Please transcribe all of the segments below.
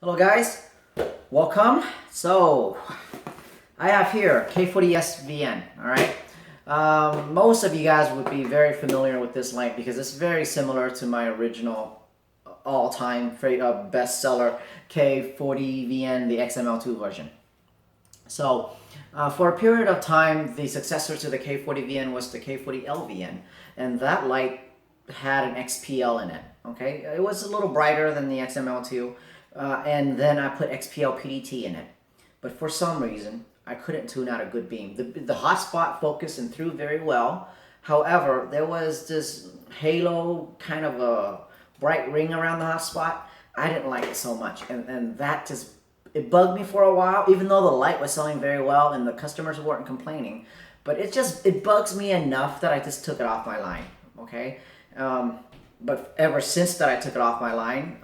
Hello guys, welcome. So I have here K40Svn, alright? Most of you guys would be very familiar with this light because it's very similar to my original all-time bestseller K40Vn, the XML2 version. So for a period of time, the successor to the K40Vn was the K40LVN, and that light had an XPL in it. Okay, it was a little brighter than the XML2, and then I put XPL PDT in it. But for some reason, I couldn't tune out a good beam. The hotspot focused and threw very well. However, there was this halo kind of a bright ring around the hotspot. I didn't like it so much, and that just, it bugged me for a while, even though the light was selling very well and the customers weren't complaining. But it bugs me enough that I just took it off my line, okay? But ever since that I took it off my line,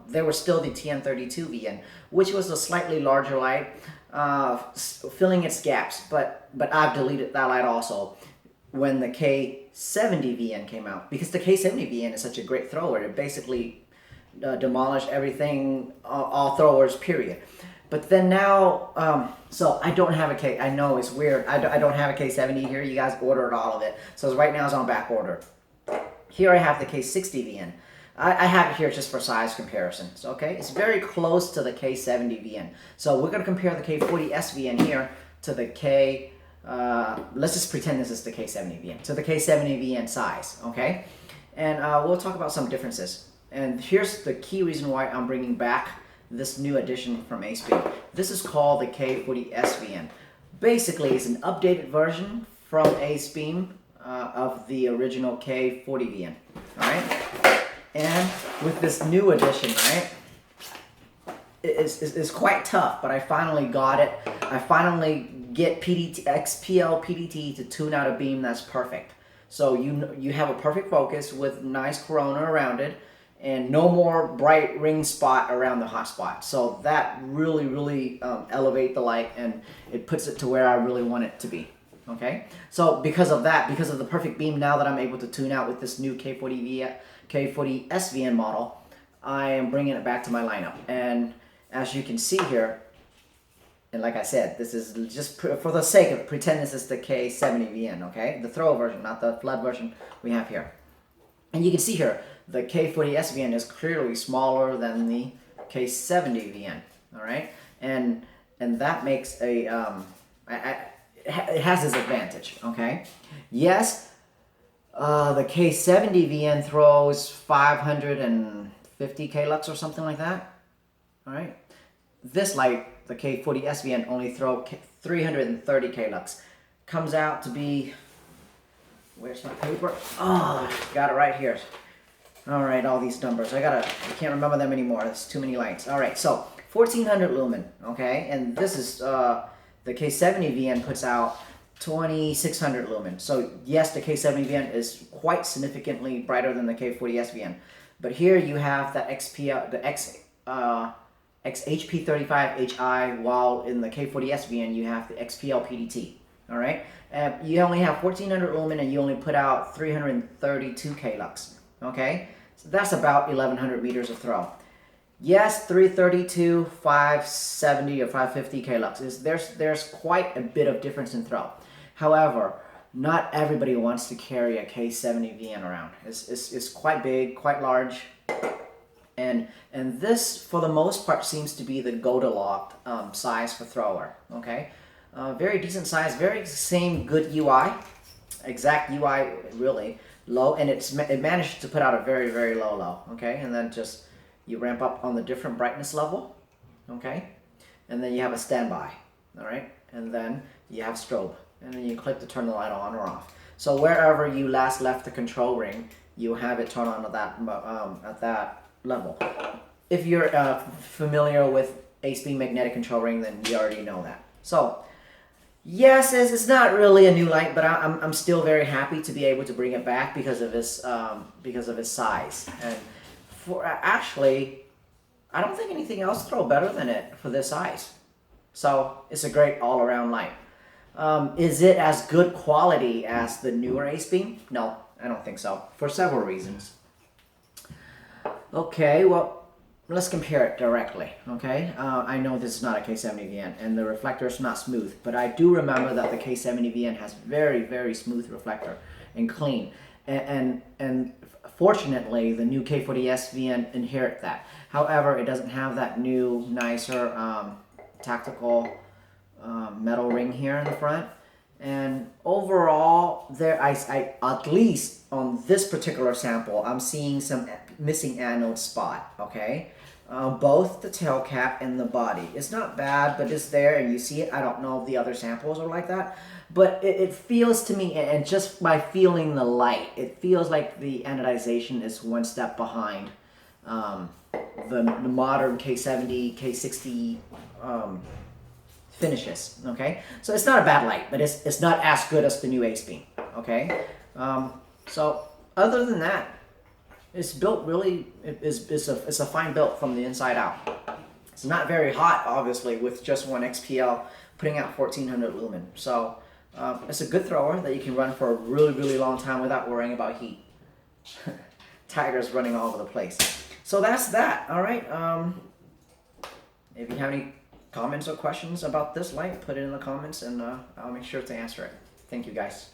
there was still the TN32VN, which was a slightly larger light, filling its gaps, but I've deleted that light also when the K70VN came out, because the K70VN is such a great thrower. It basically demolished everything, all throwers, period. But then now, so I don't have a K, I know it's weird, I don't have a K70 here. You guys ordered all of it, so right now it's on back order. Here I have the K60VN. I have it here just for size comparisons, okay? It's very close to the K70VN. So we're going to compare the K40Svn here to the let's just pretend this is the K70VN, to the K70VN size, okay? And we'll talk about some differences. And here's the key reason why I'm bringing back this new addition from AceBeam. This is called the K40Svn. Basically, it's an updated version from AceBeam of the original K40VN, alright? And with this new addition, right, it's quite tough, but I finally got it. I finally get XPL PDT to tune out a beam that's perfect. So you have a perfect focus with nice corona around it, and no more bright ring spot around the hot spot. So that really elevate the light, and it puts it to where I really want it to be. Okay, so because of that, because of the perfect beam now that I'm able to tune out with this new K40Svn model, I am bringing it back to my lineup. And as you can see here, and like I said, this is just for the sake of it, pretend this is the K70VN, okay? The throw version, not the flood version we have here. And you can see here, the K40Svn is clearly smaller than the K70VN, all right? And that makes a, it has this advantage, okay? Yes, the K70VN throws 550 lux or something like that, all right? This light, the K40Svn, only throw 330 lux. Comes out to be, where's my paper? Oh, got it right here. All right, all these numbers. I can't remember them anymore. There's too many lights. All right, so 1400 lumen, okay? And this is, the K70VN puts out 2600 lumen. So yes, the K70VN is quite significantly brighter than the K40Svn. But here you have the XHP35HI, while in the K40Svn you have the XPL PDT. All right, you only have 1400 lumen and you only put out 332 lux. Okay, so that's about 1100 meters of throw. Yes, 332, 570, or 550 lux. There's quite a bit of difference in throw. However, not everybody wants to carry a K70VN around. It's quite big, quite large, and this, for the most part, seems to be the Goldilocks size for thrower. Okay, very decent size, very same good UI, exact UI, really low, and it managed to put out a very low. Okay, and then just you ramp up on the different brightness level, okay? And then you have a standby, all right? And then you have strobe, and then you click to turn the light on or off. So wherever you last left the control ring, you have it turn on at that level. If you're familiar with AceBeam magnetic control ring, then you already know that. So yes, it's not really a new light, but I'm still very happy to be able to bring it back because of its size. And actually, I don't think anything else throw better than it for this size. So it's a great all-around light. Is it as good quality as the newer AceBeam? No, I don't think so, for several reasons. Okay, well, let's compare it directly, okay? I know this is not a K70VN, and the reflector is not smooth, but I do remember that the K70VN has very, very smooth reflector and clean. And fortunately, the new K40Svn inherit that. However, it doesn't have that new, nicer tactical metal ring here in the front. And overall, I at least on this particular sample, I'm seeing some missing anode spot, okay? Both the tail cap and the body. It's not bad, but it's there and you see it. I don't know if the other samples are like that, but it feels to me, and just by feeling the light, it feels like the anodization is one step behind the modern K70, K60 finishes, okay? So it's not a bad light, but it's not as good as the new Ace Beam, okay? So other than that, it's built really, it's a fine build from the inside out. It's not very hot, obviously, with just one XPL putting out 1400 lumen. So it's a good thrower that you can run for a really, really long time without worrying about heat. Tigers running all over the place. So that's that, all right? If you have any comments or questions about this light, put it in the comments and I'll make sure to answer it. Thank you, guys.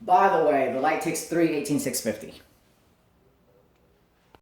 By the way, the light takes 3 18650.